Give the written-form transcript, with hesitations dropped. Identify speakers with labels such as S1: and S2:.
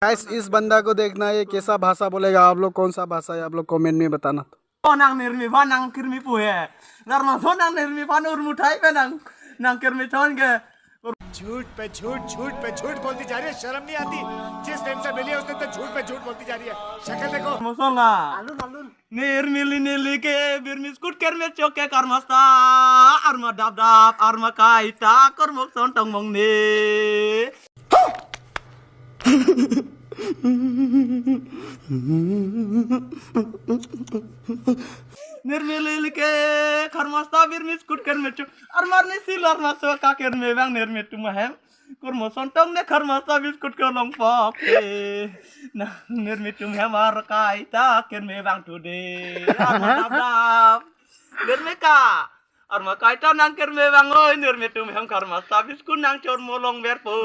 S1: Guys इस बंदा को देखना ये कैसा भाषा बोलेगा। आप लोग कौन सा भाषा है आप लोग कमेंट में बताना।
S2: nang nirmi pa nang kirmi pu है नरमा सो nang nirmi pa nur मुठाई पे nang kirmi थोन के
S3: झूठ पे झूठ बोलती जा रही है। शर्म नहीं आती? जिस दिन से मिली है उसने तो झूठ पे झूठ बोलती जा रही है। शक्ल देखो।
S2: मसोला nirmili nili ke birmis kut kerme choke karmasta arma dap dap arma kaita kormok son tong mong ne nirmili ke karmasta birmis kut kerme chok armar ni silar maso ka kerme bang nirme tumahem kurmo sontong ne karmasta biskut ke longpok na nirme tumahem ar kaita kerme bang tude arma dap dap nirme ka arma kaita nang kerme bang oi nirme tumahem karmasta biskut nang chor molong berpo